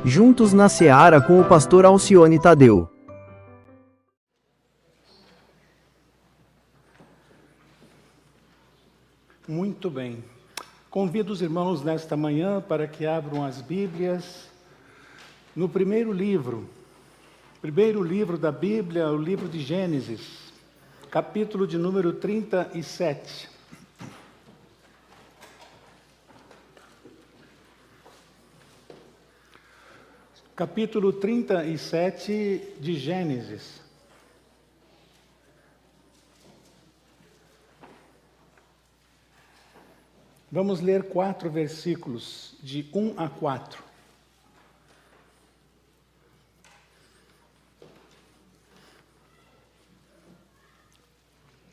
Juntos na Seara com o pastor Alcione Tadeu. Muito bem. Convido os irmãos nesta manhã para que abram as Bíblias no primeiro livro da Bíblia, o livro de Gênesis, capítulo de número 37. Capítulo 37 de Gênesis. Vamos ler 4 versículos, de 1 a 4.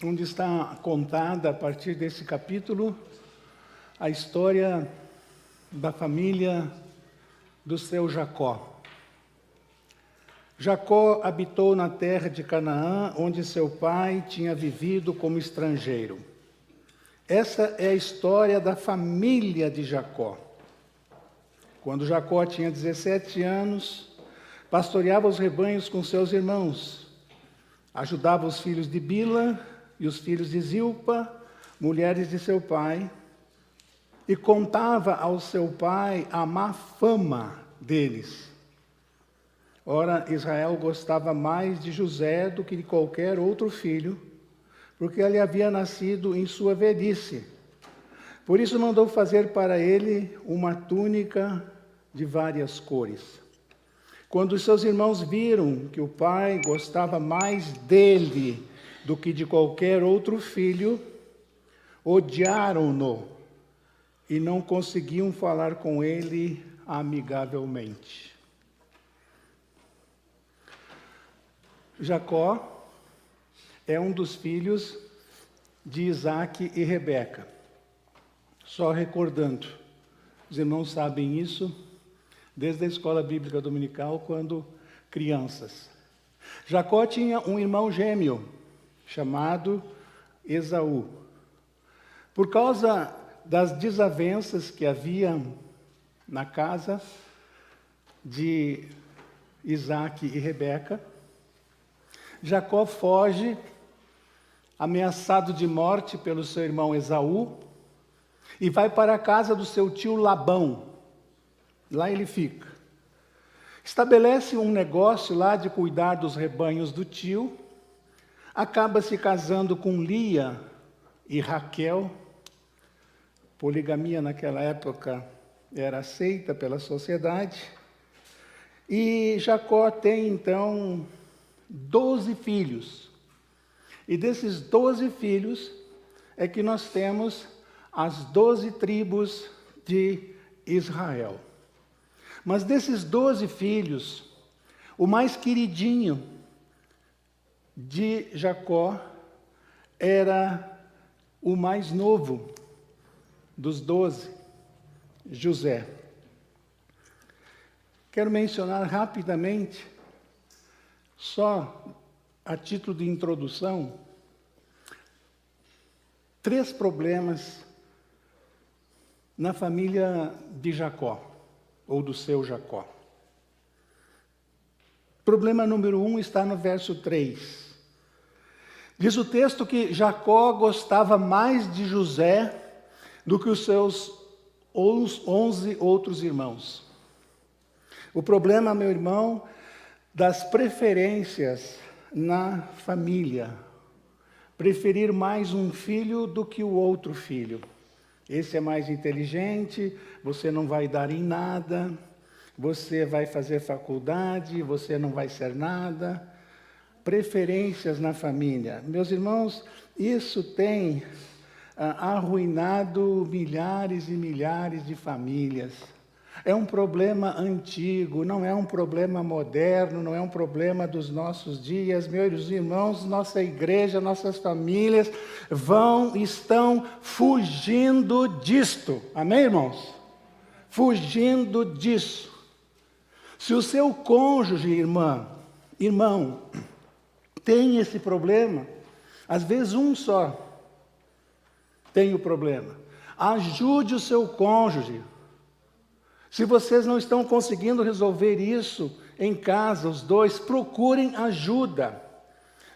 Onde está contada, a partir desse capítulo, a história da família do seu Jacó. Jacó habitou na terra de Canaã, onde seu pai tinha vivido como estrangeiro. Essa é a história da família de Jacó. Quando Jacó tinha 17 anos, pastoreava os rebanhos com seus irmãos, ajudava os filhos de Bila e os filhos de Zilpa, mulheres de seu pai, e contava ao seu pai a má fama deles. Ora, Israel gostava mais de José do que de qualquer outro filho, porque ele havia nascido em sua velhice. Por isso mandou fazer para ele uma túnica de várias cores. Quando os seus irmãos viram que o pai gostava mais dele do que de qualquer outro filho, odiaram-no e não conseguiam falar com ele amigavelmente. Jacó é um dos filhos de Isaac e Rebeca. Só recordando, os irmãos sabem isso desde a escola bíblica dominical, quando crianças. Jacó tinha um irmão gêmeo, chamado Esaú. Por causa das desavenças que havia na casa de Isaac e Rebeca, Jacó foge, ameaçado de morte pelo seu irmão Esaú, e vai para a casa do seu tio Labão. Lá ele fica. Estabelece um negócio lá de cuidar dos rebanhos do tio, acaba se casando com Lia e Raquel. Poligamia naquela época era aceita pela sociedade. E Jacó tem então 12 filhos. E desses 12 filhos é que nós temos as 12 tribos de Israel. Mas desses 12 filhos, o mais queridinho de Jacó era o mais novo dos 12, José. Quero mencionar rapidamente, só a título de introdução, 3 problemas na família de Jacó, ou do seu Jacó. Problema número 1 está no verso 3. Diz o texto que Jacó gostava mais de José do que os seus 11 outros irmãos. O problema, meu irmão, das preferências na família. Preferir mais um filho do que o outro filho. Esse é mais inteligente, você não vai dar em nada, você vai fazer faculdade, você não vai ser nada. Preferências na família. Meus irmãos, isso tem arruinado milhares e milhares de famílias. É um problema antigo, não é um problema moderno, não é um problema dos nossos dias. Meus irmãos, nossa igreja, nossas famílias estão fugindo disto. Amém, irmãos? Fugindo disso. Se o seu cônjuge, irmão, tem esse problema, às vezes um só tem o problema. Ajude o seu cônjuge. Se vocês não estão conseguindo resolver isso em casa, os dois, procurem ajuda.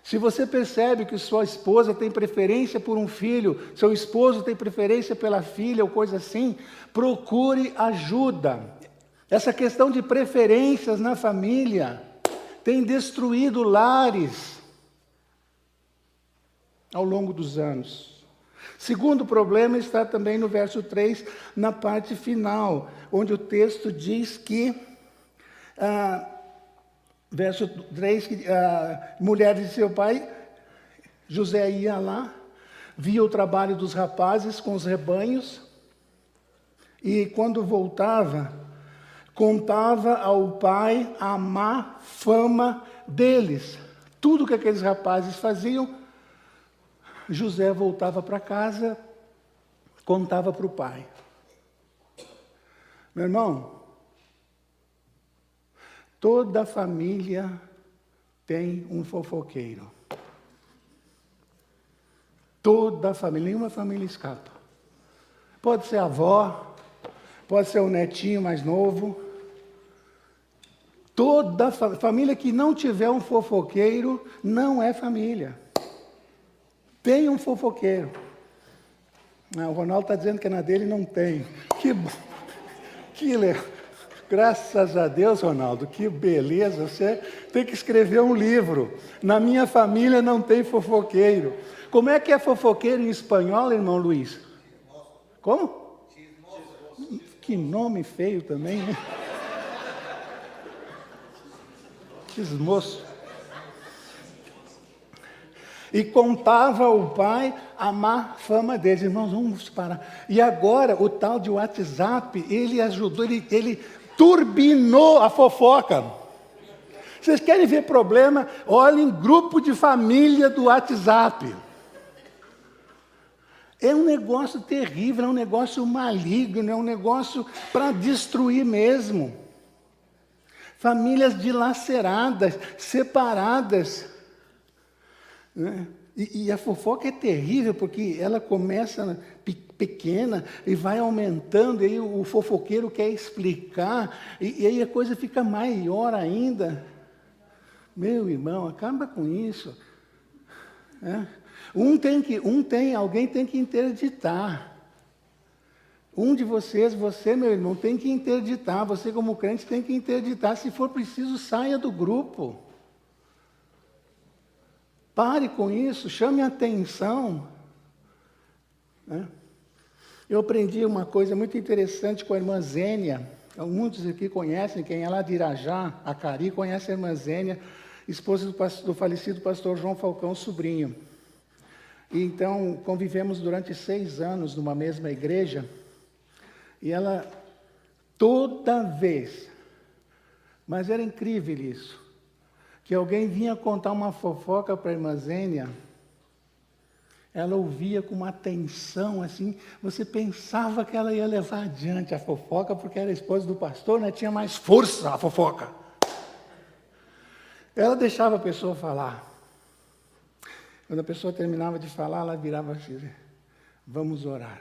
Se você percebe que sua esposa tem preferência por um filho, seu esposo tem preferência pela filha ou coisa assim, procure ajuda. Essa questão de preferências na família tem destruído lares ao longo dos anos. Segundo problema está também no verso 3, na parte final, onde o texto diz que, verso 3, que mulheres de seu pai, José ia lá, via o trabalho dos rapazes com os rebanhos, e quando voltava, contava ao pai a má fama deles. Tudo que aqueles rapazes faziam, José voltava para casa, contava para o pai. Meu irmão, toda família tem um fofoqueiro. Toda família, nenhuma família escapa. Pode ser a avó, pode ser o netinho mais novo. Toda família que não tiver um fofoqueiro não é família. Tem um fofoqueiro. O Ronaldo está dizendo que na dele não tem. Graças a Deus, Ronaldo, que beleza. Você tem que escrever um livro. Na minha família não tem fofoqueiro. Como é que é fofoqueiro em espanhol, irmão Luiz? Como? Que nome feio também, né? Chismoso. E contava ao pai a má fama deles. Irmãos, vamos parar. E agora, o tal de WhatsApp, ele ajudou, ele turbinou a fofoca. Vocês querem ver problema? Olhem grupo de família do WhatsApp. É um negócio terrível, é um negócio maligno, é um negócio para destruir mesmo. Famílias dilaceradas, separadas. E a fofoca é terrível, porque ela começa pequena e vai aumentando, e aí o fofoqueiro quer explicar, e aí a coisa fica maior ainda. Meu irmão, acaba com isso. Alguém tem que interditar. Um de vocês, você, meu irmão, tem que interditar. Você, como crente, tem que interditar. Se for preciso, saia do grupo. Pare com isso, chame a atenção. Eu aprendi uma coisa muito interessante com a irmã Zênia. Muitos aqui conhecem, quem é lá de Irajá, Acari, conhece a irmã Zênia, esposa do falecido pastor João Falcão, sobrinho. E então, convivemos durante 6 anos numa mesma igreja, e ela, toda vez, mas era incrível isso, que alguém vinha contar uma fofoca para a irmã Zênia, ela ouvia com uma atenção assim, você pensava que ela ia levar adiante a fofoca, porque era esposa do pastor, né? Tinha mais força a fofoca. Ela deixava a pessoa falar. Quando a pessoa terminava de falar, ela virava assim, vamos orar.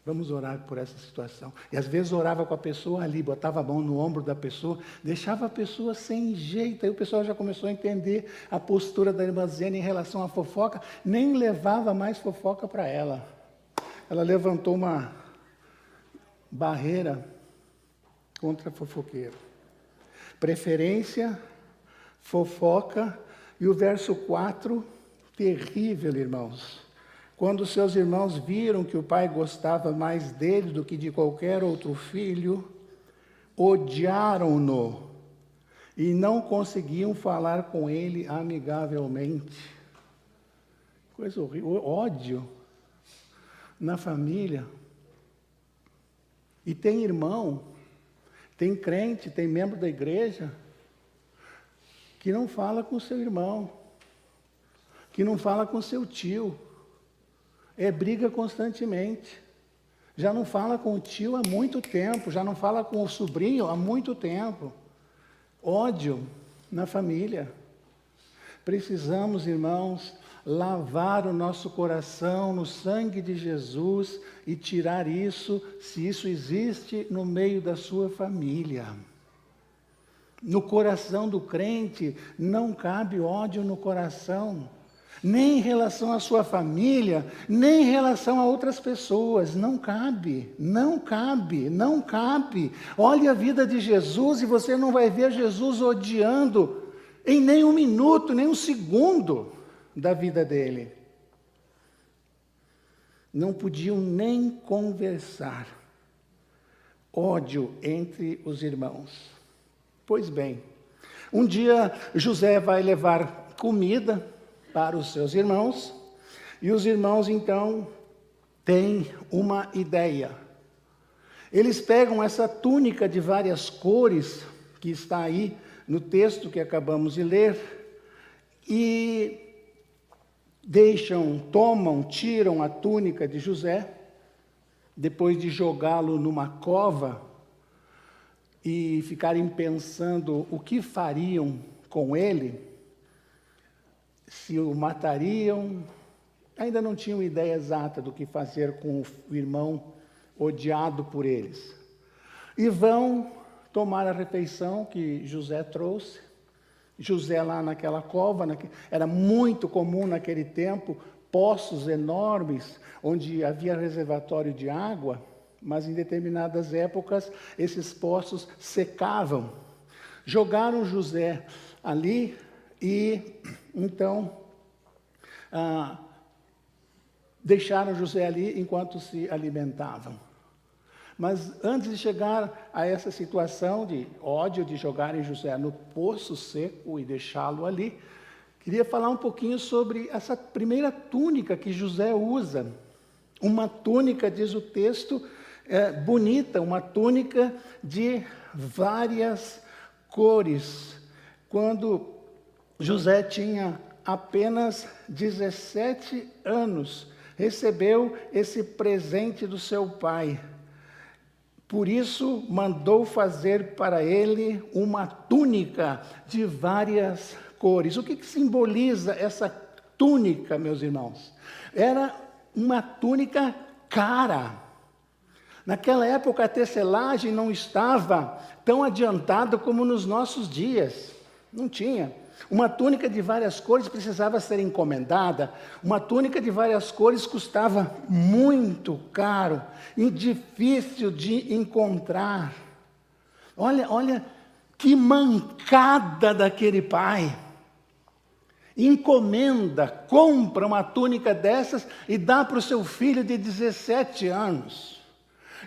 Vamos orar por essa situação. E às vezes orava com a pessoa ali, botava a mão no ombro da pessoa, deixava a pessoa sem jeito. Aí o pessoal já começou a entender a postura da irmã Zênia em relação à fofoca, nem levava mais fofoca para ela. Ela levantou uma barreira contra fofoqueiro. Preferência, fofoca, e o verso 4, terrível, irmãos. Quando seus irmãos viram que o pai gostava mais dele do que de qualquer outro filho, odiaram-no e não conseguiam falar com ele amigavelmente. Coisa horrível, ódio na família. E tem irmão, tem crente, tem membro da igreja que não fala com seu irmão, que não fala com seu tio. Briga constantemente. Já não fala com o tio há muito tempo, já não fala com o sobrinho há muito tempo. Ódio na família. Precisamos, irmãos, lavar o nosso coração no sangue de Jesus e tirar isso, se isso existe no meio da sua família. No coração do crente não cabe ódio no coração, nem em relação à sua família, nem em relação a outras pessoas. Não cabe, não cabe, não cabe. Olhe a vida de Jesus e você não vai ver Jesus odiando em nem um minuto, nem um segundo da vida dele. Não podiam nem conversar. Ódio entre os irmãos. Pois bem, um dia José vai levar comida para os seus irmãos, e os irmãos então têm uma ideia. Eles pegam essa túnica de várias cores, que está aí no texto que acabamos de ler, e tiram a túnica de José, depois de jogá-lo numa cova, e ficarem pensando o que fariam com ele, se o matariam, ainda não tinham ideia exata do que fazer com o irmão odiado por eles. E vão tomar a refeição que José trouxe. José lá naquela cova, era muito comum naquele tempo, poços enormes, onde havia reservatório de água, mas em determinadas épocas esses poços secavam. Jogaram José ali e então deixaram José ali enquanto se alimentavam. Mas antes de chegar a essa situação de ódio, de jogarem José no poço seco e deixá-lo ali, queria falar um pouquinho sobre essa primeira túnica que José usa. Uma túnica, diz o texto, bonita, uma túnica de várias cores. Quando José tinha apenas 17 anos, recebeu esse presente do seu pai. Por isso, mandou fazer para ele uma túnica de várias cores. O que simboliza essa túnica, meus irmãos? Era uma túnica cara. Naquela época, a tecelagem não estava tão adiantada como nos nossos dias. Não tinha. Uma túnica de várias cores precisava ser encomendada. Uma túnica de várias cores custava muito caro e difícil de encontrar. Olha que mancada daquele pai. Encomenda, compra uma túnica dessas e dá para o seu filho de 17 anos.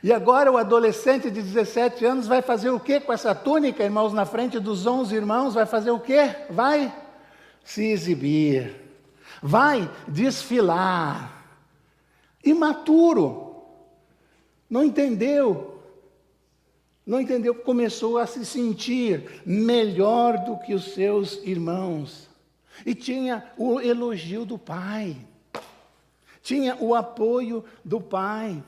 E agora o adolescente de 17 anos vai fazer o quê com essa túnica, irmãos, na frente dos 11 irmãos? Vai fazer o quê? Vai se exibir, vai desfilar. Imaturo, não entendeu, começou a se sentir melhor do que os seus irmãos. E tinha o elogio do pai, tinha o apoio do pai.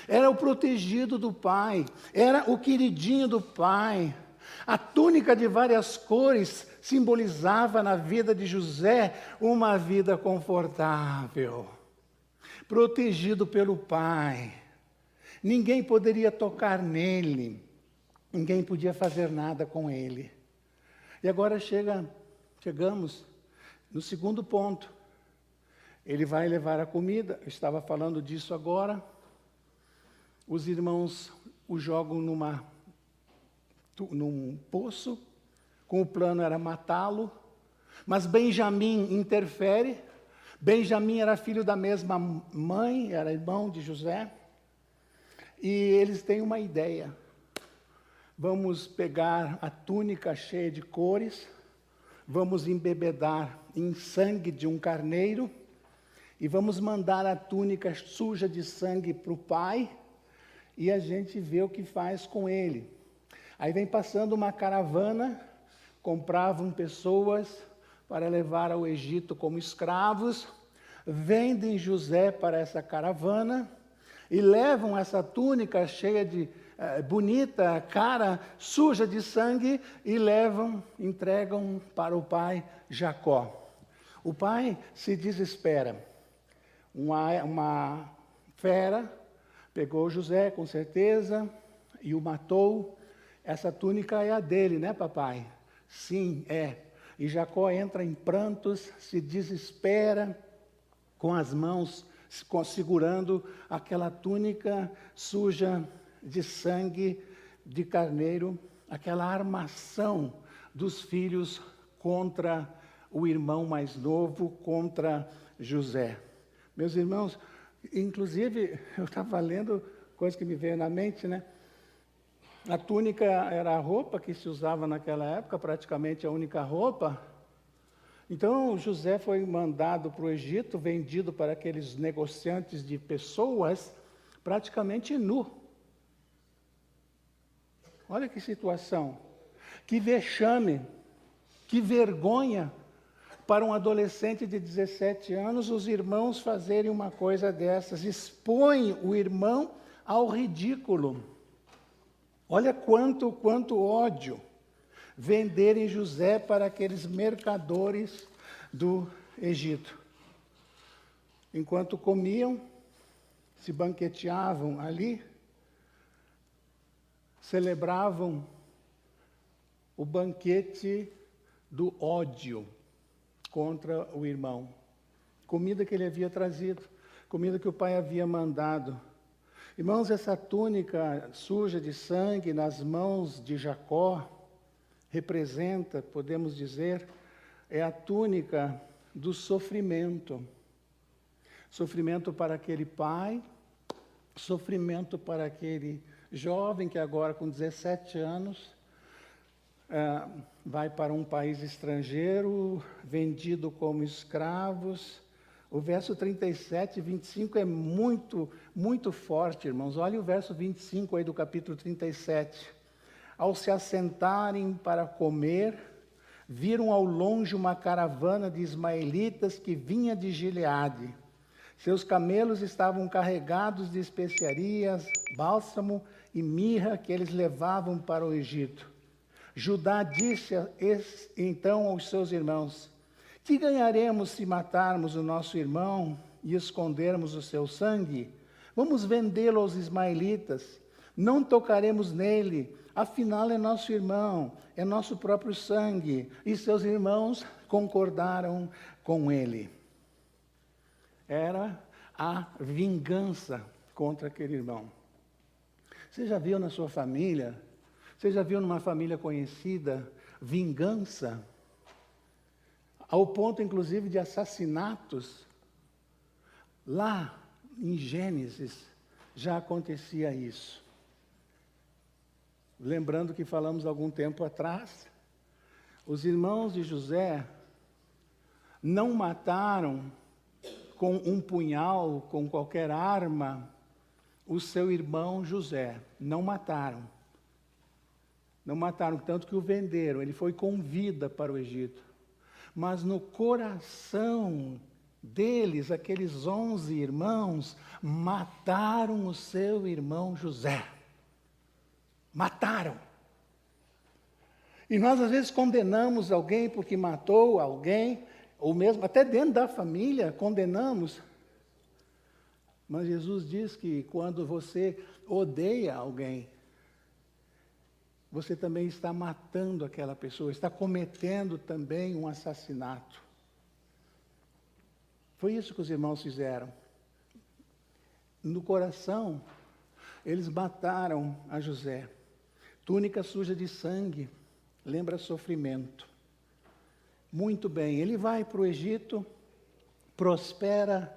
Era o protegido do pai, era o queridinho do pai. A túnica de várias cores simbolizava na vida de José uma vida confortável, protegido pelo pai. Ninguém poderia tocar nele, ninguém podia fazer nada com ele. E agora chegamos no segundo ponto. Ele vai levar a comida, eu estava falando disso agora. Os irmãos o jogam num poço, com o plano era matá-lo, mas Benjamim interfere. Benjamim era filho da mesma mãe, era irmão de José, e eles têm uma ideia. Vamos pegar a túnica cheia de cores, vamos embebedar em sangue de um carneiro, e vamos mandar a túnica suja de sangue para o pai, e a gente vê o que faz com ele. Aí vem passando uma caravana, compravam pessoas para levar ao Egito como escravos, vendem José para essa caravana e levam essa túnica cheia de bonita, cara, suja de sangue, e entregam para o pai Jacó. O pai se desespera. Uma fera pegou José, com certeza, e o matou. Essa túnica é a dele, né, papai? Sim, é. E Jacó entra em prantos, se desespera, com as mãos segurando aquela túnica suja de sangue de carneiro, aquela armação dos filhos contra o irmão mais novo, contra José. Meus irmãos, inclusive, eu estava lendo coisa que me veio na mente, né? A túnica era a roupa que se usava naquela época, praticamente a única roupa. Então, José foi mandado para o Egito, vendido para aqueles negociantes de pessoas, praticamente nu. Olha que situação, que vexame, que vergonha para um adolescente de 17 anos, os irmãos fazerem uma coisa dessas, expõe o irmão ao ridículo. Olha quanto ódio. Venderem José para aqueles mercadores do Egito. Enquanto comiam, se banqueteavam ali, celebravam o banquete do ódio contra o irmão. Comida que ele havia trazido, comida que o pai havia mandado. Irmãos, essa túnica suja de sangue nas mãos de Jacó representa, podemos dizer, é a túnica do sofrimento. Sofrimento para aquele pai, sofrimento para aquele jovem que agora com 17 anos vai para um país estrangeiro, vendido como escravos. O verso 37 e 25 é muito, muito forte, irmãos. Olha o verso 25 aí do capítulo 37. Ao se assentarem para comer, viram ao longe uma caravana de ismaelitas que vinha de Gileade. Seus camelos estavam carregados de especiarias, bálsamo e mirra que eles levavam para o Egito. Judá disse então aos seus irmãos: que ganharemos se matarmos o nosso irmão e escondermos o seu sangue? Vamos vendê-lo aos ismaelitas. Não tocaremos nele, afinal é nosso irmão, é nosso próprio sangue. E seus irmãos concordaram com ele. Era a vingança contra aquele irmão. Você já viu na sua família? Você já viu numa família conhecida vingança? Ao ponto, inclusive, de assassinatos? Lá em Gênesis já acontecia isso. Lembrando que falamos algum tempo atrás, os irmãos de José não mataram com um punhal, com qualquer arma, o seu irmão José. Não mataram. Não mataram, tanto que o venderam. Ele foi com vida para o Egito. Mas no coração deles, aqueles 11 irmãos, mataram o seu irmão José. Mataram. E nós às vezes condenamos alguém porque matou alguém, ou mesmo até dentro da família condenamos. Mas Jesus diz que quando você odeia alguém, você também está matando aquela pessoa, está cometendo também um assassinato. Foi isso que os irmãos fizeram. No coração, eles mataram a José. Túnica suja de sangue, lembra sofrimento. Muito bem, ele vai para o Egito, prospera.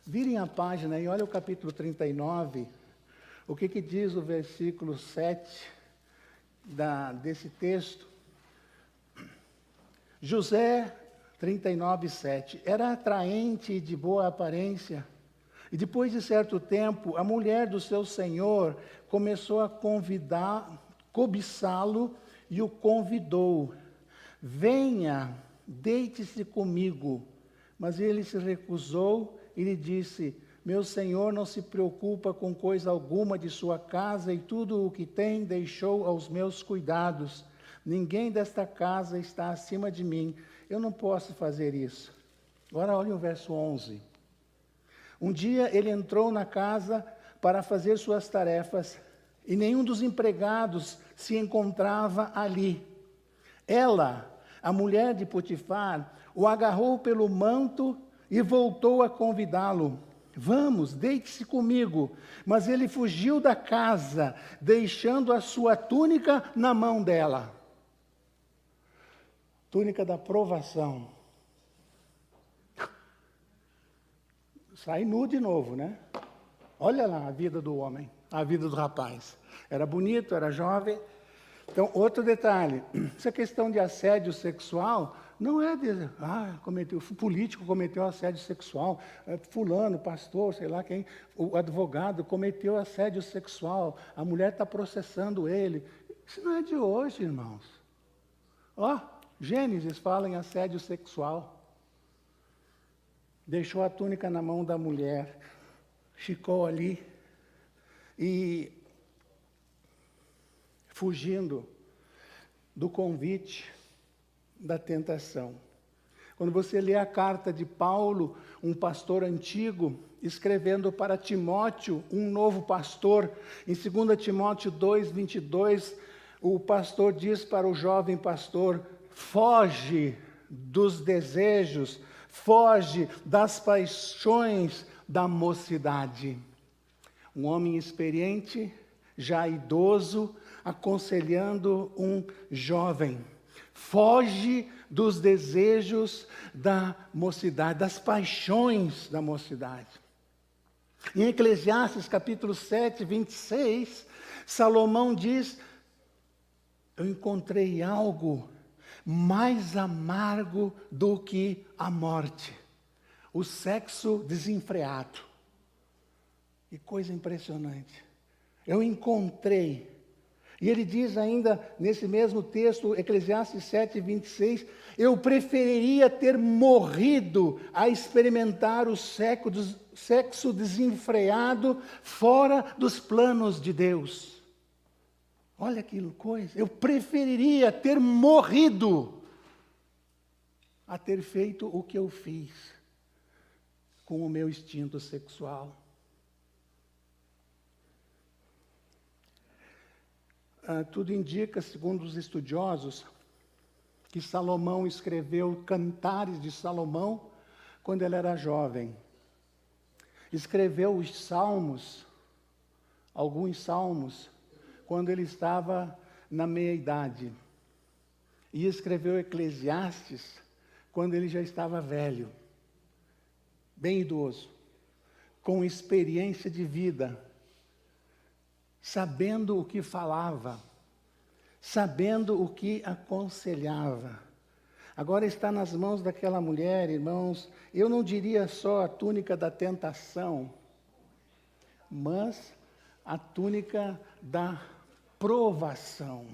Virem a página e olha o capítulo 39, o que diz o versículo 7 desse texto. José, 39, 7, era atraente e de boa aparência. E depois de certo tempo, a mulher do seu senhor começou a cobiçá-lo e o convidou. Venha, deite-se comigo. Mas ele se recusou e lhe disse: meu senhor não se preocupa com coisa alguma de sua casa e tudo o que tem deixou aos meus cuidados. Ninguém desta casa está acima de mim. Eu não posso fazer isso. Agora olhem o verso 11. Um dia ele entrou na casa para fazer suas tarefas e nenhum dos empregados se encontrava ali. Ela, a mulher de Potifar, o agarrou pelo manto e voltou a convidá-lo. Vamos, deite-se comigo. Mas ele fugiu da casa, deixando a sua túnica na mão dela. Túnica da provação. Sai nu de novo, né? Olha lá a vida do homem, a vida do rapaz. Era bonito, era jovem. Então, outro detalhe. Essa questão de assédio sexual não é de, o político cometeu assédio sexual, fulano, pastor, sei lá quem, o advogado cometeu assédio sexual, a mulher está processando ele. Isso não é de hoje, irmãos. Gênesis fala em assédio sexual. Deixou a túnica na mão da mulher, ficou ali e fugindo do convite, da tentação. Quando você lê a carta de Paulo, um pastor antigo, escrevendo para Timóteo, um novo pastor, em 2 Timóteo 2:22, o pastor diz para o jovem pastor: foge dos desejos, foge das paixões da mocidade. Um homem experiente, já idoso, aconselhando um jovem. Foge dos desejos da mocidade, das paixões da mocidade. Em Eclesiastes capítulo 7, 26, Salomão diz: eu encontrei algo mais amargo do que a morte, o sexo desenfreado. Que coisa impressionante. Eu encontrei. E ele diz ainda, nesse mesmo texto, Eclesiastes 7, 26, eu preferiria ter morrido a experimentar o sexo desenfreado fora dos planos de Deus. Olha que coisa, eu preferiria ter morrido a ter feito o que eu fiz com o meu instinto sexual. Tudo indica, segundo os estudiosos, que Salomão escreveu Cantares de Salomão quando ele era jovem. Escreveu os Salmos, alguns Salmos, quando ele estava na meia-idade. E escreveu Eclesiastes quando ele já estava velho, bem idoso, com experiência de vida, sabendo o que falava, sabendo o que aconselhava. Agora está nas mãos daquela mulher, irmãos, eu não diria só a túnica da tentação, mas a túnica da provação.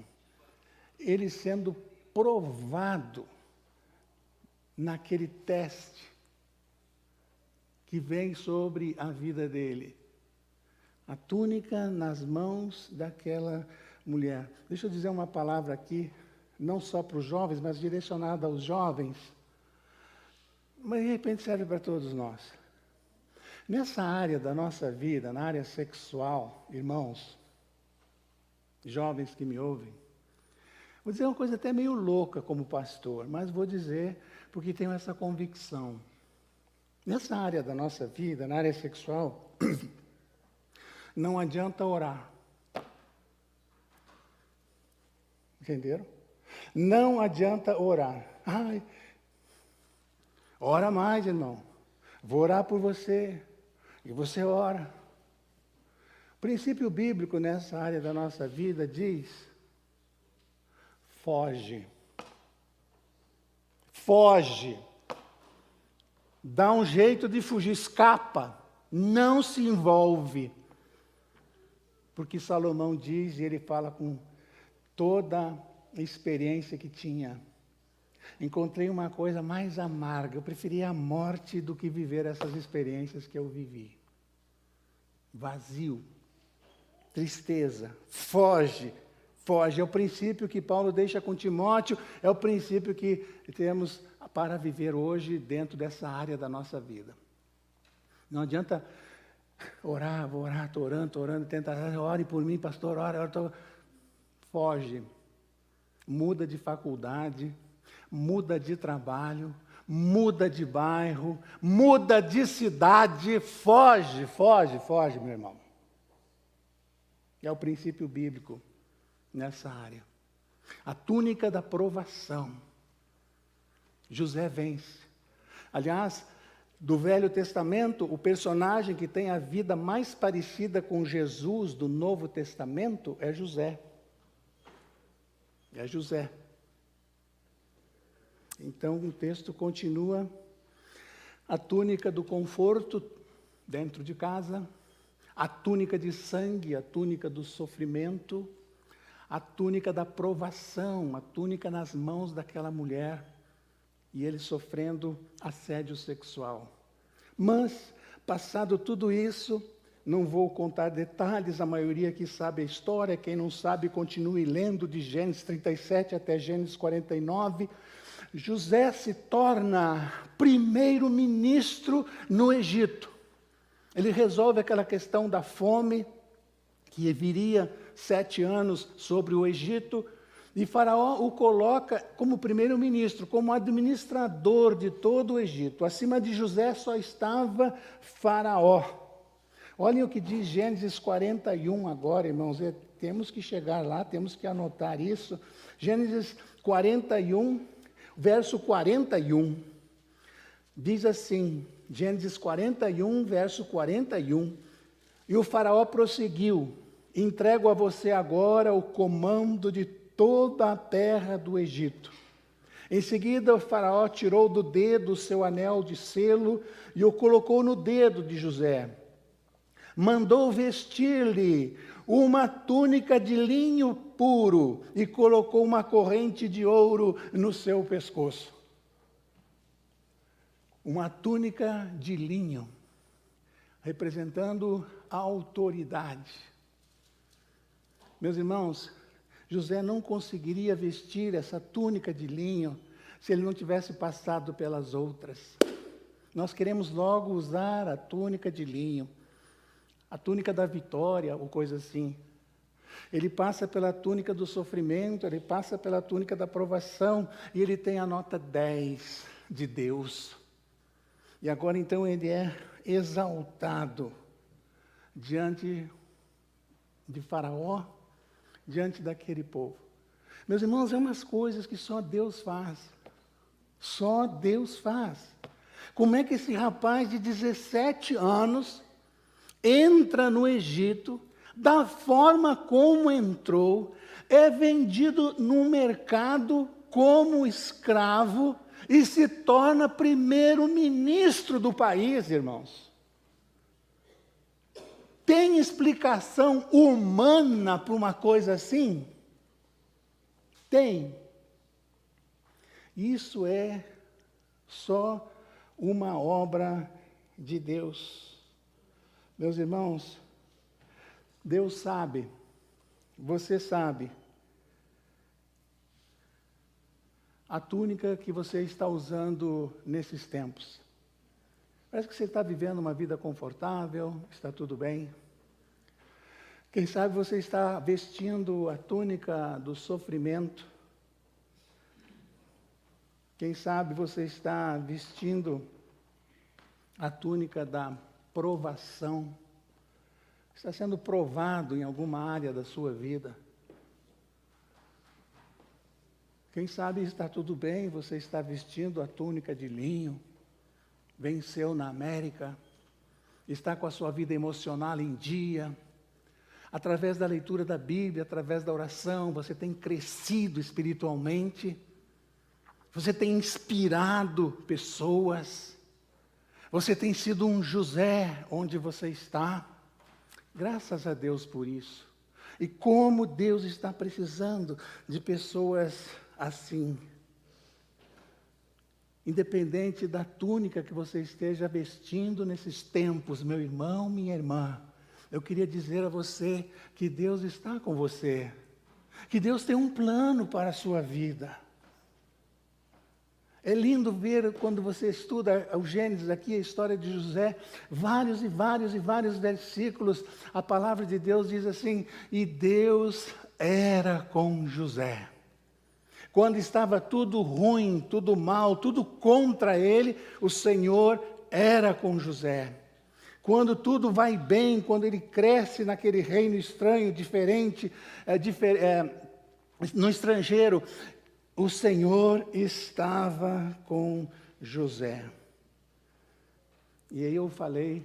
Ele sendo provado naquele teste que vem sobre a vida dele. A túnica nas mãos daquela mulher. Deixa eu dizer uma palavra aqui, não só para os jovens, mas direcionada aos jovens, mas de repente serve para todos nós. Nessa área da nossa vida, na área sexual, irmãos, jovens que me ouvem, vou dizer uma coisa até meio louca como pastor, mas vou dizer porque tenho essa convicção. Nessa área da nossa vida, na área sexual, não adianta orar. Entenderam? Não adianta orar. Ora mais, irmão. Vou orar por você. E você ora. O princípio bíblico nessa área da nossa vida diz: foge. Foge. Dá um jeito de fugir, escapa. Não se envolve. Porque Salomão diz, e ele fala com toda a experiência que tinha: encontrei uma coisa mais amarga, eu preferia a morte do que viver essas experiências que eu vivi. Vazio, tristeza, foge, foge. É o princípio que Paulo deixa com Timóteo, é o princípio que temos para viver hoje dentro dessa área da nossa vida. Não adianta orar, vou orar, estou orando, tenta, ore por mim, pastor, ora, foge. Muda de faculdade, muda de trabalho, muda de bairro, muda de cidade, foge, meu irmão. É o princípio bíblico nessa área. A túnica da provação. José vence. Aliás, do Velho Testamento, o personagem que tem a vida mais parecida com Jesus do Novo Testamento é José. É José. Então o texto continua. A túnica do conforto dentro de casa, a túnica de sangue, a túnica do sofrimento, a túnica da provação, a túnica nas mãos daquela mulher, e ele sofrendo assédio sexual. Mas, passado tudo isso, não vou contar detalhes, a maioria que sabe a história, quem não sabe, continue lendo de Gênesis 37 até Gênesis 49. José se torna primeiro-ministro no Egito. Ele resolve aquela questão da fome, que viria 7 anos sobre o Egito, e Faraó o coloca como primeiro-ministro, como administrador de todo o Egito. Acima de José só estava Faraó. Olhem o que diz Gênesis 41 agora, irmãos. Temos que chegar lá, temos que anotar isso. Gênesis 41, verso 41. Diz assim, Gênesis 41, verso 41. E o Faraó prosseguiu: entrego a você agora o comando de toda a terra do Egito. Em seguida, o Faraó tirou do dedo o seu anel de selo e o colocou no dedo de José. Mandou vestir-lhe uma túnica de linho puro e colocou uma corrente de ouro no seu pescoço. Uma túnica de linho, representando a autoridade. Meus irmãos, José não conseguiria vestir essa túnica de linho se ele não tivesse passado pelas outras. Nós queremos logo usar a túnica de linho, a túnica da vitória ou coisa assim. Ele passa pela túnica do sofrimento, ele passa pela túnica da provação e ele tem a nota 10 de Deus. E agora então ele é exaltado diante de Faraó, diante daquele povo. Meus irmãos, é umas coisas que só Deus faz. Só Deus faz. Como é que esse rapaz de 17 anos entra no Egito, da forma como entrou, é vendido no mercado como escravo e se torna primeiro-ministro do país, irmãos? Tem explicação humana para uma coisa assim? Tem. Isso é só uma obra de Deus. Meus irmãos, Deus sabe, você sabe, a túnica que você está usando nesses tempos. Parece que você está vivendo uma vida confortável, está tudo bem. Quem sabe você está vestindo a túnica do sofrimento. Quem sabe você está vestindo a túnica da provação. Está sendo provado em alguma área da sua vida. Quem sabe está tudo bem, você está vestindo a túnica de linho. Venceu na América, está com a sua vida emocional em dia, através da leitura da Bíblia, através da oração, você tem crescido espiritualmente, você tem inspirado pessoas, você tem sido um José onde você está. Graças a Deus por isso. E como Deus está precisando de pessoas assim. Independente da túnica que você esteja vestindo nesses tempos, meu irmão, minha irmã, eu queria dizer a você que Deus está com você, que Deus tem um plano para a sua vida. É lindo ver, quando você estuda o Gênesis aqui, a história de José, vários e vários e vários versículos, a palavra de Deus diz assim: e Deus era com José. Quando estava tudo ruim, tudo mal, tudo contra ele, o Senhor era com José. Quando tudo vai bem, quando ele cresce naquele reino estranho, diferente, no estrangeiro, o Senhor estava com José. E aí eu falei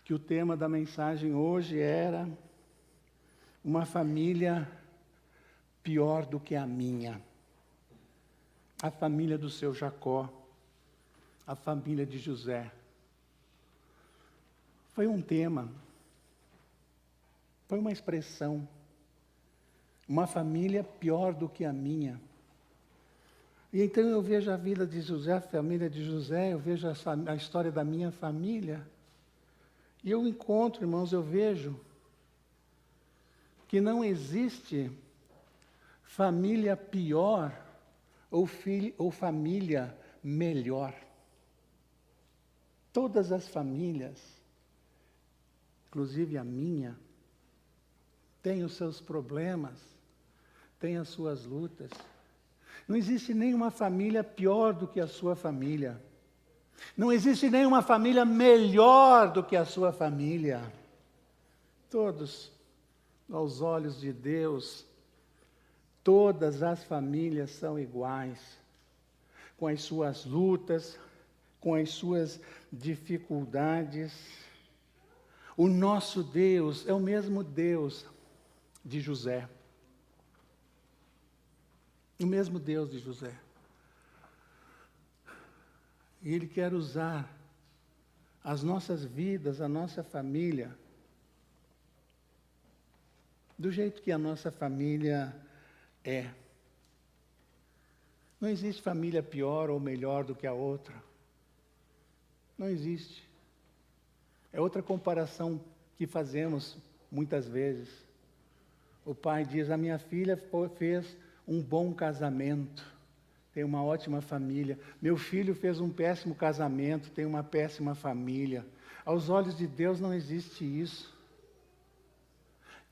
que o tema da mensagem hoje era uma família pior do que a minha. A família do seu Jacó, a família de José. Foi um tema, foi uma expressão. Uma família pior do que a minha. E então eu vejo a vida de José, a família de José, eu vejo a história da minha família, e eu encontro, irmãos, eu vejo que não existe família pior ou família melhor. Todas as famílias, inclusive a minha, têm os seus problemas, têm as suas lutas. Não existe nenhuma família pior do que a sua família. Não existe nenhuma família melhor do que a sua família. Todos, aos olhos de Deus, todas as famílias são iguais, com as suas lutas, com as suas dificuldades. O nosso Deus é o mesmo Deus de José. O mesmo Deus de José. E Ele quer usar as nossas vidas, a nossa família, do jeito que a nossa família é. Não existe família pior ou melhor do que a outra. Não existe. É outra comparação que fazemos muitas vezes. O pai diz: a minha filha fez um bom casamento, tem uma ótima família. Meu filho fez um péssimo casamento, tem uma péssima família. Aos olhos de Deus não existe isso.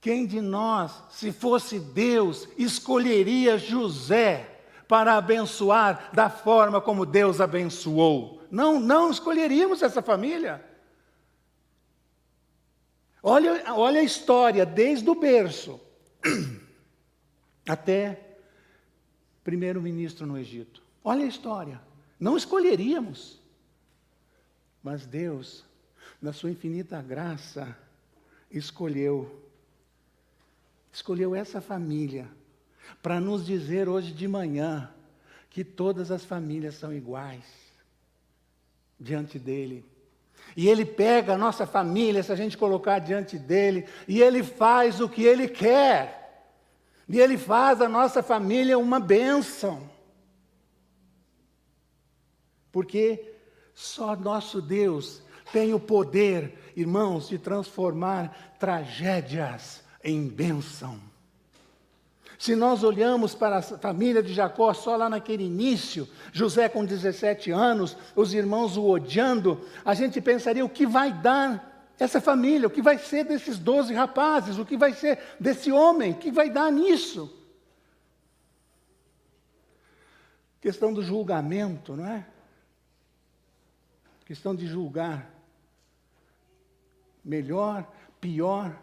Quem de nós, se fosse Deus, escolheria José para abençoar da forma como Deus abençoou? Não escolheríamos essa família. Olha a história, desde o berço até primeiro-ministro no Egito. Olha a história. Não escolheríamos. Mas Deus, na sua infinita graça, escolheu essa família para nos dizer hoje de manhã que todas as famílias são iguais diante dele. E Ele pega a nossa família, se a gente colocar diante dele, e Ele faz o que Ele quer. E Ele faz a nossa família uma bênção. Porque só nosso Deus tem o poder, irmãos, de transformar tragédias em bênção. Se nós olhamos para a família de Jacó, só lá naquele início, José com 17 anos, os irmãos o odiando, a gente pensaria: o que vai dar essa família? O que vai ser desses 12 rapazes? O que vai ser desse homem? O que vai dar nisso? Questão do julgamento, não é? Questão de julgar. Melhor, pior.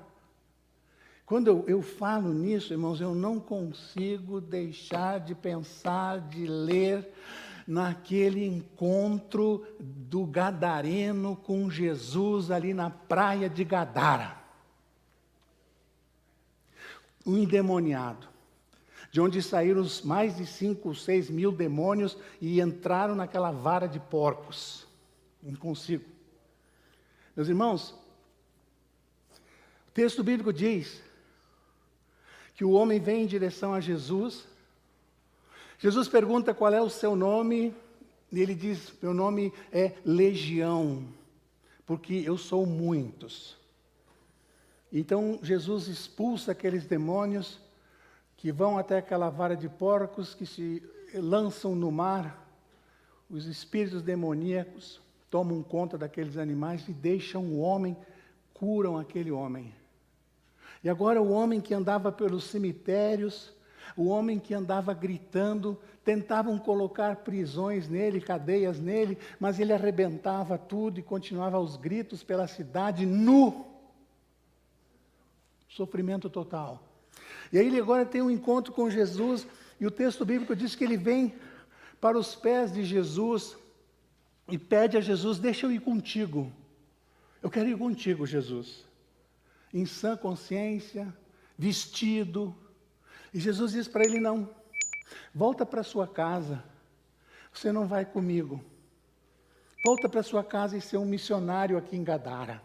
Quando eu falo nisso, irmãos, eu não consigo deixar de pensar, de ler naquele encontro do gadareno com Jesus ali na praia de Gadara. O endemoniado, de onde saíram os mais de 5 ou 6 mil demônios e entraram naquela vara de porcos. Não consigo. Meus irmãos, o texto bíblico diz que o homem vem em direção a Jesus. Jesus pergunta qual é o seu nome, e ele diz: meu nome é Legião, porque eu sou muitos. Então Jesus expulsa aqueles demônios que vão até aquela vara de porcos, que se lançam no mar, os espíritos demoníacos tomam conta daqueles animais e deixam o homem, curam aquele homem. E agora o homem que andava pelos cemitérios, o homem que andava gritando, tentavam colocar prisões nele, cadeias nele, mas ele arrebentava tudo e continuava aos gritos pela cidade, nu. Sofrimento total. E aí ele agora tem um encontro com Jesus, e o texto bíblico diz que ele vem para os pés de Jesus e pede a Jesus: deixa eu ir contigo. Eu quero ir contigo, Jesus. Em sã consciência, vestido. E Jesus diz para ele: não, volta para sua casa, você não vai comigo. Volta para sua casa e ser um missionário aqui em Gadara.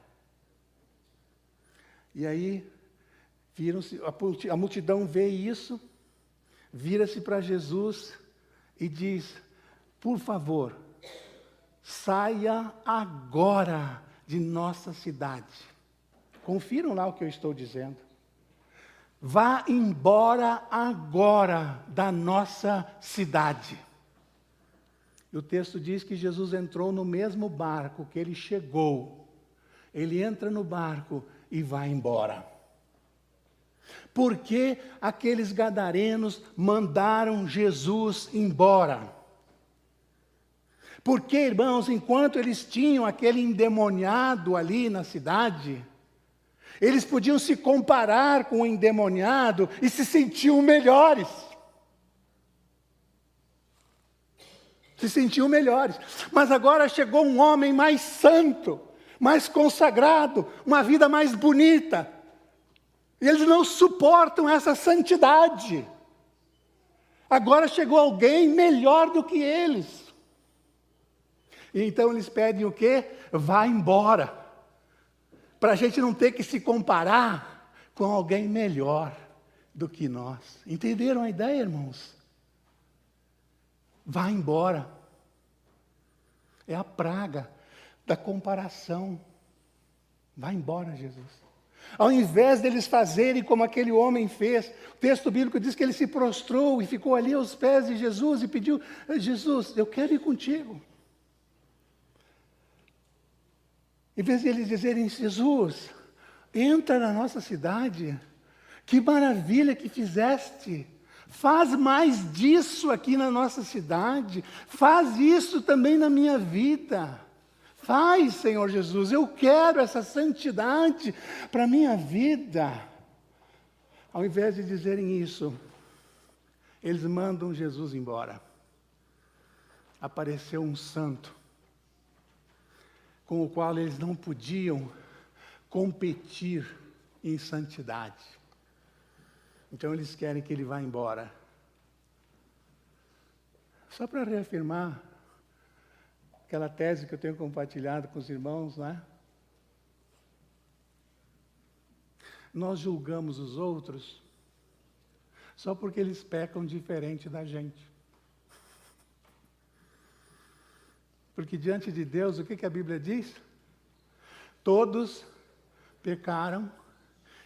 E aí, a multidão vê isso, vira-se para Jesus e diz: por favor, saia agora de nossa cidade. Confiram lá o que eu estou dizendo. Vá embora agora da nossa cidade. E o texto diz que Jesus entrou no mesmo barco que ele chegou. Ele entra no barco e vai embora. Porque aqueles gadarenos mandaram Jesus embora? Porque, irmãos, enquanto eles tinham aquele endemoniado ali na cidade, eles podiam se comparar com o endemoniado e se sentiam melhores. Se sentiam melhores. Mas agora chegou um homem mais santo, mais consagrado, uma vida mais bonita. E eles não suportam essa santidade. Agora chegou alguém melhor do que eles. E então eles pedem o quê? Vá embora. Para a gente não ter que se comparar com alguém melhor do que nós. Entenderam a ideia, irmãos? Vá embora. É a praga da comparação. Vá embora, Jesus. Ao invés deles fazerem como aquele homem fez, o texto bíblico diz que ele se prostrou e ficou ali aos pés de Jesus e pediu: Jesus, eu quero ir contigo. Em vez de eles dizerem: Jesus, entra na nossa cidade, que maravilha que fizeste, faz mais disso aqui na nossa cidade, faz isso também na minha vida, faz, Senhor Jesus, eu quero essa santidade para a minha vida. Ao invés de dizerem isso, eles mandam Jesus embora. Apareceu um santo, com o qual eles não podiam competir em santidade. Então eles querem que ele vá embora. Só para reafirmar aquela tese que eu tenho compartilhado com os irmãos, né? Nós julgamos os outros só porque eles pecam diferente da gente. Porque diante de Deus, o que a Bíblia diz? Todos pecaram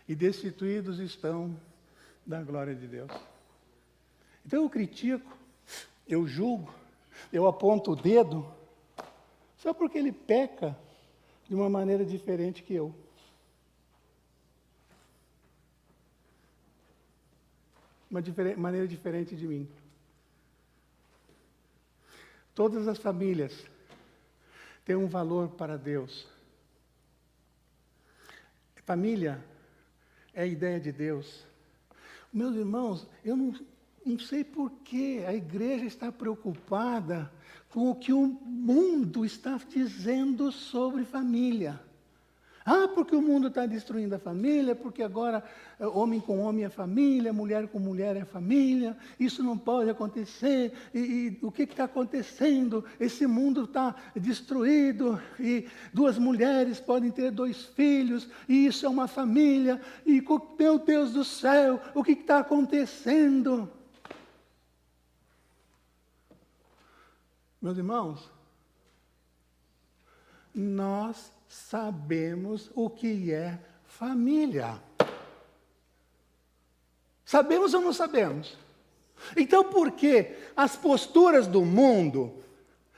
e destituídos estão da glória de Deus. Então eu critico, eu julgo, eu aponto o dedo, só porque ele peca de uma maneira diferente que eu. Uma maneira diferente de mim. Todas as famílias têm um valor para Deus. Família é a ideia de Deus. Meus irmãos, eu não sei por que a igreja está preocupada com o que o mundo está dizendo sobre família. Ah, porque o mundo está destruindo a família, porque agora homem com homem é família, mulher com mulher é família, isso não pode acontecer, e o que está acontecendo? Esse mundo está destruído, e duas mulheres podem ter 2 filhos, e isso é uma família, e meu Deus do céu, o que está acontecendo? Meus irmãos, nós sabemos o que é família. Sabemos ou não sabemos? Então, por que as posturas do mundo,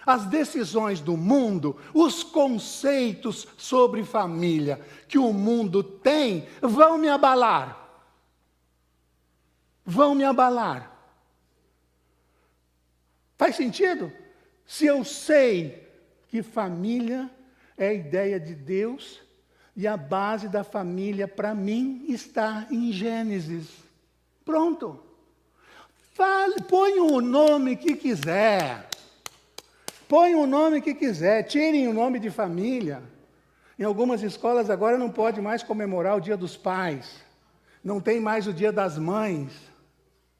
as decisões do mundo, os conceitos sobre família que o mundo tem, vão me abalar. Vão me abalar. Faz sentido? Se eu sei que família é a ideia de Deus, e a base da família, para mim, está em Gênesis. Pronto. Põe o nome que quiser. Põe o nome que quiser. Tirem o nome de família. Em algumas escolas agora não pode mais comemorar o Dia dos Pais. Não tem mais o Dia das Mães.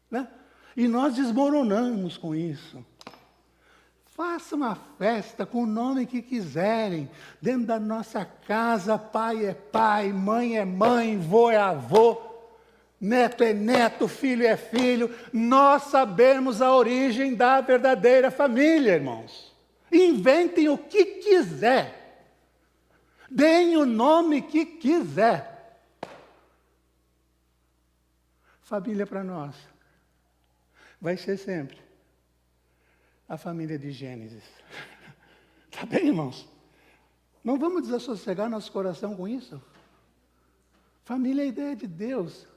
Né? E nós desmoronamos com isso. Faça uma festa com o nome que quiserem. Dentro da nossa casa, pai é pai, mãe é mãe, vô é avô, neto é neto, filho é filho. Nós sabemos a origem da verdadeira família, irmãos. Inventem o que quiser. Deem o nome que quiser. Família para nós vai ser sempre a família de Gênesis. Tá bem, irmãos? Não vamos desassossegar nosso coração com isso? Família é a ideia de Deus.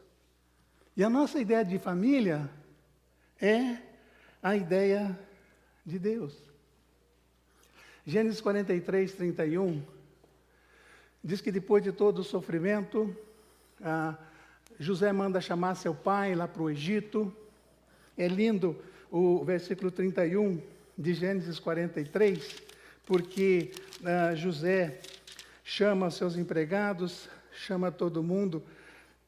E a nossa ideia de família é a ideia de Deus. Gênesis 43, 31, diz que depois de todo o sofrimento, José manda chamar seu pai lá para o Egito. É lindo o versículo 31 de Gênesis 43, porque José chama seus empregados, chama todo mundo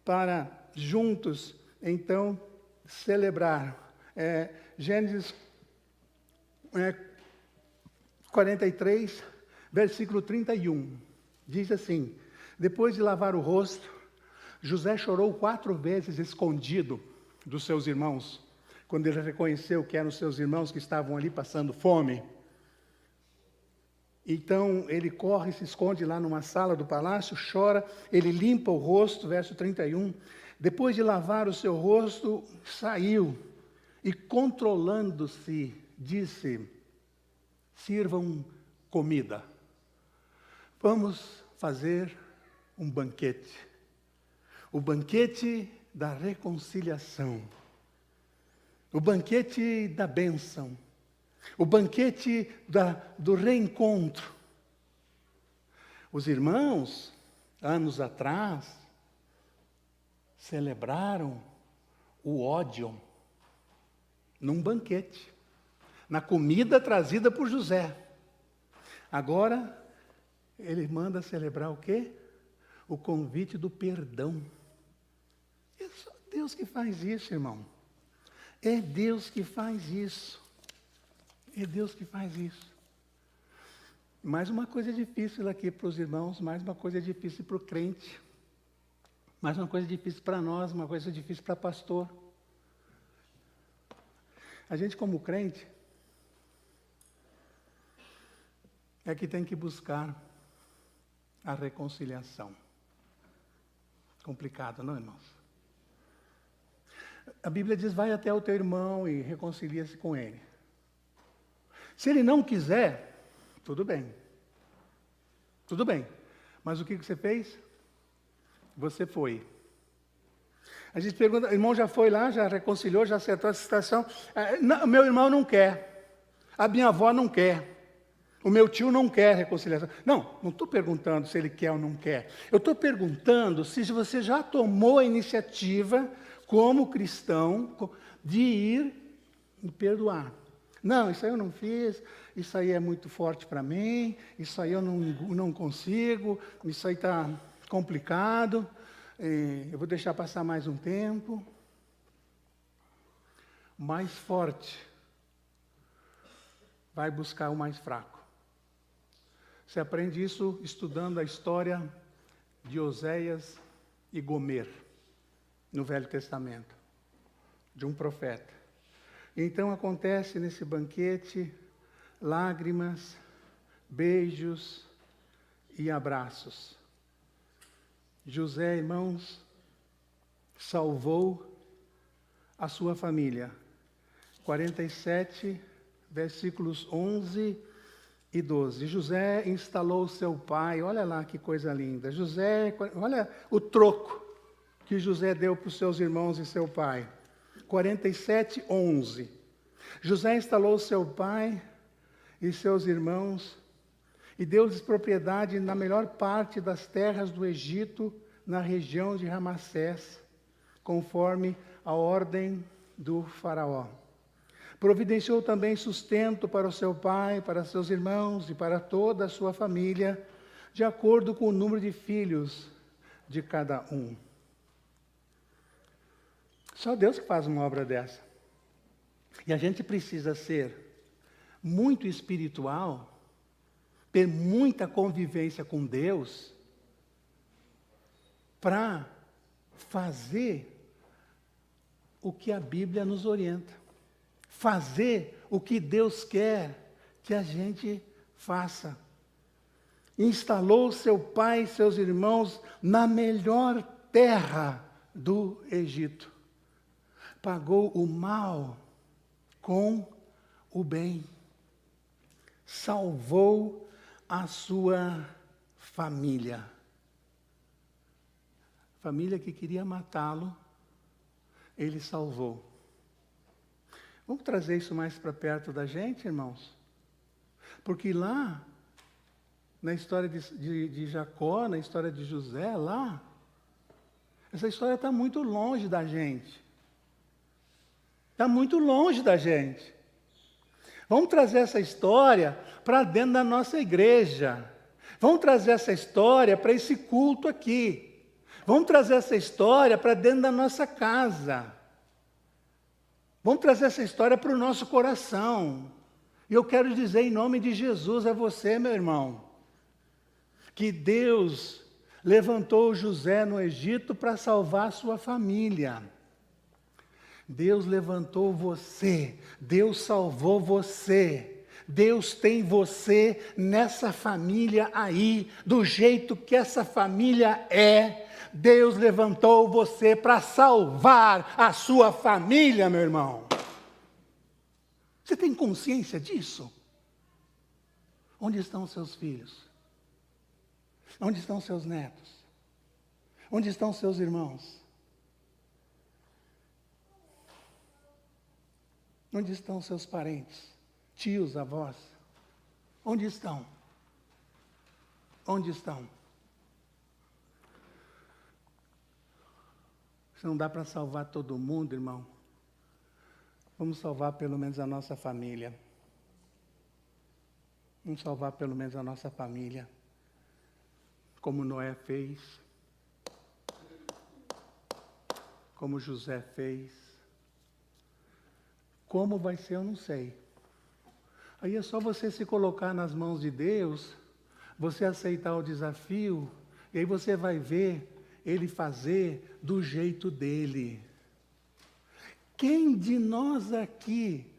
para juntos, então, celebrar. Gênesis 43, versículo 31, diz assim: depois de lavar o rosto, José chorou 4 vezes escondido dos seus irmãos, quando ele reconheceu que eram seus irmãos que estavam ali passando fome. Então, ele corre, se esconde lá numa sala do palácio, chora, ele limpa o rosto, verso 31. Depois de lavar o seu rosto, saiu e, controlando-se, disse: sirvam comida. Vamos fazer um banquete. O banquete da reconciliação. O banquete da bênção, o banquete do reencontro. Os irmãos, anos atrás, celebraram o ódio num banquete, na comida trazida por José. Agora, ele manda celebrar o quê? O convite do perdão. É só Deus que faz isso, irmão. É Deus que faz isso. É Deus que faz isso. Mais uma coisa difícil aqui para os irmãos, mais uma coisa difícil para o crente, mais uma coisa difícil para nós, uma coisa difícil para pastor. A gente, como crente, é que tem que buscar a reconciliação. Complicado, não, irmãos? A Bíblia diz: vai até o teu irmão e reconcilia-se com ele. Se ele não quiser, tudo bem. Tudo bem. Mas o que você fez? Você foi. A gente pergunta: o irmão já foi lá, já reconciliou, já acertou a situação? Não, meu irmão não quer. A minha avó não quer. O meu tio não quer reconciliação. Não estou perguntando se ele quer ou não quer. Eu estou perguntando se você já tomou a iniciativa, como cristão, de ir e perdoar. Não, isso aí eu não fiz, isso aí é muito forte para mim, isso aí eu não consigo, isso aí está complicado, eu vou deixar passar mais um tempo. Mais forte vai buscar o mais fraco. Você aprende isso estudando a história de Oséias e Gomer, no Velho Testamento, de um profeta. Então acontece nesse banquete lágrimas, beijos e abraços. José, irmãos, salvou a sua família. 47, versículos 11 e 12. José instalou seu pai, olha lá que coisa linda. José, olha o troco que José deu para os seus irmãos e seu pai. 47, 11. José instalou seu pai e seus irmãos e deu-lhes propriedade na melhor parte das terras do Egito, na região de Ramassés, conforme a ordem do faraó. Providenciou também sustento para o seu pai, para seus irmãos e para toda a sua família, de acordo com o número de filhos de cada um. Só Deus que faz uma obra dessa. E a gente precisa ser muito espiritual, ter muita convivência com Deus, para fazer o que a Bíblia nos orienta. Fazer o que Deus quer que a gente faça. Instalou seu pai e seus irmãos na melhor terra do Egito. Pagou o mal com o bem. Salvou a sua família. Família que queria matá-lo, ele salvou. Vamos trazer isso mais para perto da gente, irmãos? Porque lá, na história de Jacó, na história de José, lá, essa história está muito longe da gente. Está muito longe da gente. Vamos trazer essa história para dentro da nossa igreja. Vamos trazer essa história para esse culto aqui. Vamos trazer essa história para dentro da nossa casa. Vamos trazer essa história para o nosso coração. E eu quero dizer em nome de Jesus a você, meu irmão, que Deus levantou José no Egito para salvar a sua família. Deus levantou você, Deus salvou você. Deus tem você nessa família aí, do jeito que essa família é. Deus levantou você para salvar a sua família, meu irmão. Você tem consciência disso? Onde estão seus filhos? Onde estão seus netos? Onde estão seus irmãos? Onde estão seus parentes? Tios, avós? Onde estão? Onde estão? Se não dá para salvar todo mundo, irmão, vamos salvar pelo menos a nossa família. Vamos salvar pelo menos a nossa família. Como Noé fez. Como José fez. Como vai ser, eu não sei. Aí é só você se colocar nas mãos de Deus, você aceitar o desafio, e aí você vai ver Ele fazer do jeito dele. Quem de nós aqui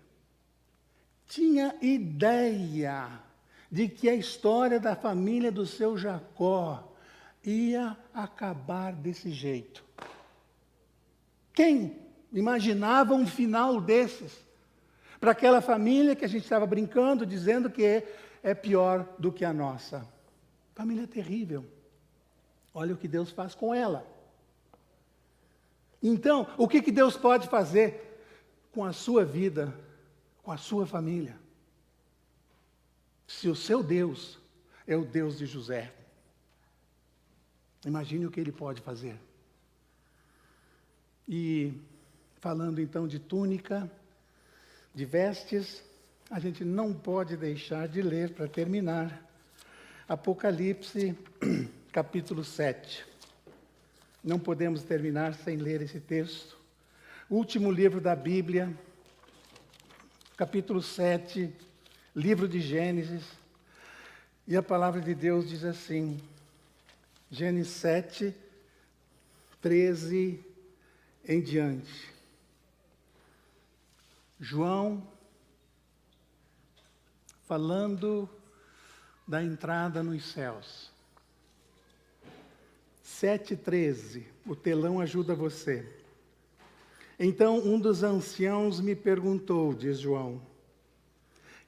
tinha ideia de que a história da família do seu Jacó ia acabar desse jeito? Quem imaginava um final desses? Para aquela família que a gente estava brincando, dizendo que é pior do que a nossa. Família terrível. Olha o que Deus faz com ela. Então, o que Deus pode fazer com a sua vida, com a sua família? Se o seu Deus é o Deus de José, imagine o que Ele pode fazer. E falando então de túnica, de vestes, a gente não pode deixar de ler, para terminar, Apocalipse, capítulo 7. Não podemos terminar sem ler esse texto. Último livro da Bíblia, capítulo 7, livro de Gênesis. E a palavra de Deus diz assim, Gênesis 7, 13 em diante. João, falando da entrada nos céus. 7:13, o telão ajuda você. Então um dos anciãos me perguntou, diz João,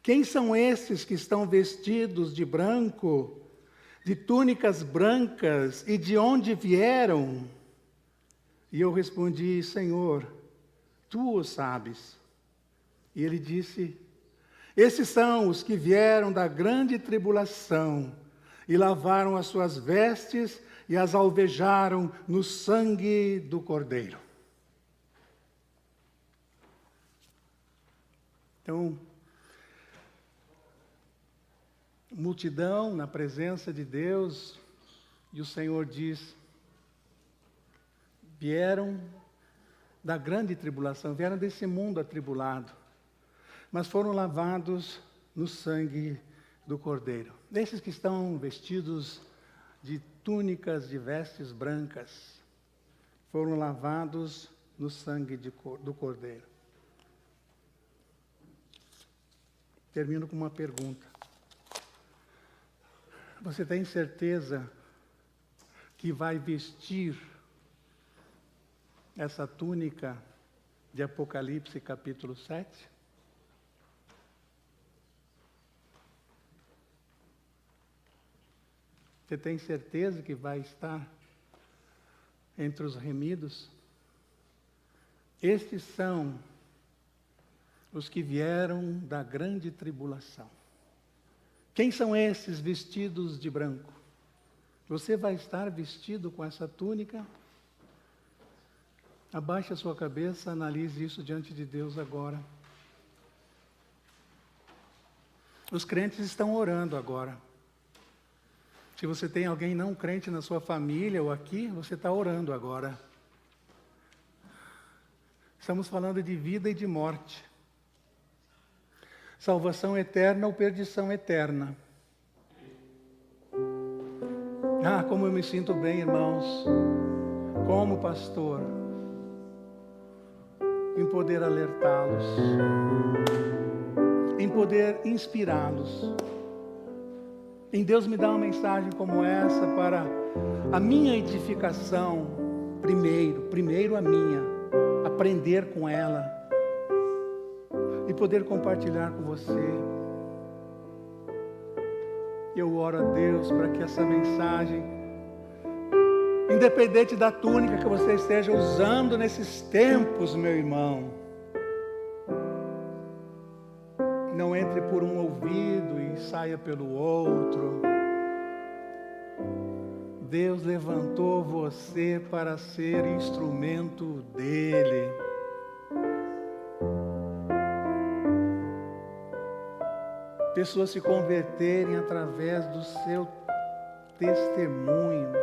Quem são esses que estão vestidos de branco, de túnicas brancas, e de onde vieram? E eu respondi: Senhor, tu o sabes. E ele disse: esses são os que vieram da grande tribulação e lavaram as suas vestes e as alvejaram no sangue do Cordeiro. Então, multidão na presença de Deus, e o Senhor diz: vieram da grande tribulação, vieram desse mundo atribulado, mas foram lavados no sangue do Cordeiro. Desses que estão vestidos de túnicas, de vestes brancas, foram lavados no sangue do Cordeiro. Termino com uma pergunta. Você tem certeza que vai vestir essa túnica de Apocalipse capítulo 7? Você tem certeza que vai estar entre os remidos? Estes são os que vieram da grande tribulação. Quem são esses vestidos de branco? Você vai estar vestido com essa túnica? Abaixe a sua cabeça, analise isso diante de Deus agora. Os crentes estão orando agora. Se você tem alguém não crente na sua família ou aqui, você está orando agora. Estamos falando de vida e de morte. Salvação eterna ou perdição eterna. Ah, como eu me sinto bem, irmãos, como pastor, em poder alertá-los, em poder inspirá-los. Em Deus me dá uma mensagem como essa para a minha edificação, primeiro a minha, aprender com ela e poder compartilhar com você. Eu oro a Deus para que essa mensagem, independente da túnica que você esteja usando nesses tempos, meu irmão, não entre por um ouvido e saia pelo outro. Deus levantou você para ser instrumento dele. Pessoas se converterem através do seu testemunho.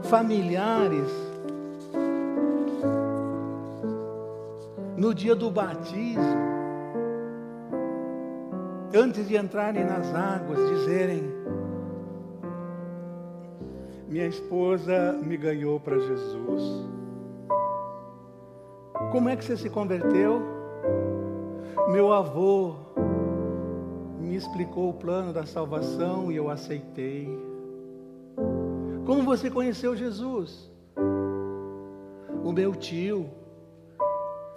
Familiares, no dia do batismo, antes de entrarem nas águas, dizerem: minha esposa me ganhou para Jesus. Como é que você se converteu? Meu avô me explicou o plano da salvação e eu aceitei. Como você conheceu Jesus? O meu tio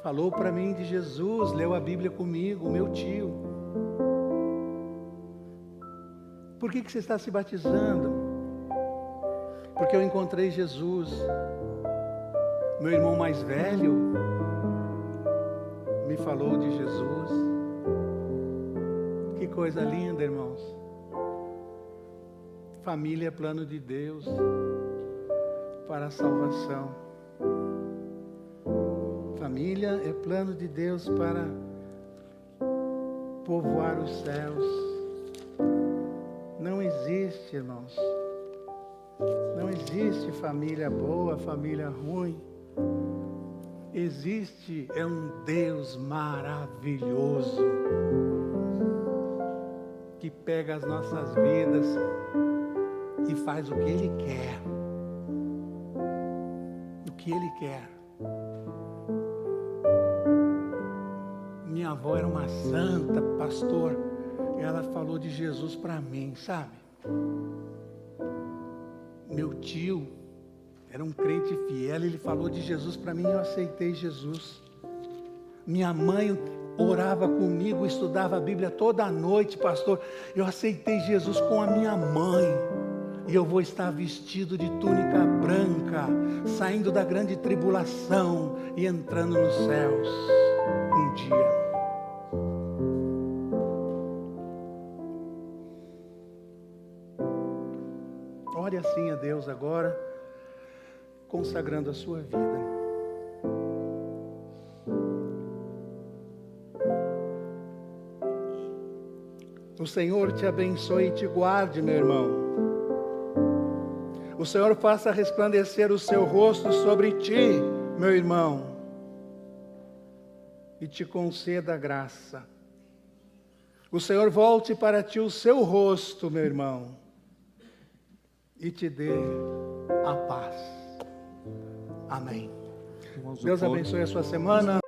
falou para mim de Jesus, leu a Bíblia comigo, o meu tio. Por que você está se batizando? Porque eu encontrei Jesus. Meu irmão mais velho me falou de Jesus. Que coisa linda, irmãos. Família é plano de Deus para a salvação. Família é plano de Deus para povoar os céus. Não existe, irmãos, não existe família boa, família ruim. Existe um Deus maravilhoso que pega as nossas vidas e faz o que Ele quer. O que Ele quer. Minha avó era uma santa, pastor. Ela falou de Jesus para mim, sabe? Meu tio era um crente fiel, ele falou de Jesus para mim e eu aceitei Jesus. Minha mãe orava comigo, estudava a Bíblia toda noite, pastor. Eu aceitei Jesus com a minha mãe. E eu vou estar vestido de túnica branca, saindo da grande tribulação e entrando nos céus um dia. Ore assim a Deus agora, consagrando a sua vida. O Senhor te abençoe e te guarde, meu irmão. O Senhor faça resplandecer o seu rosto sobre ti, meu irmão, e te conceda graça. O Senhor volte para ti o seu rosto, meu irmão, e te dê a paz. Amém. Deus abençoe a sua semana.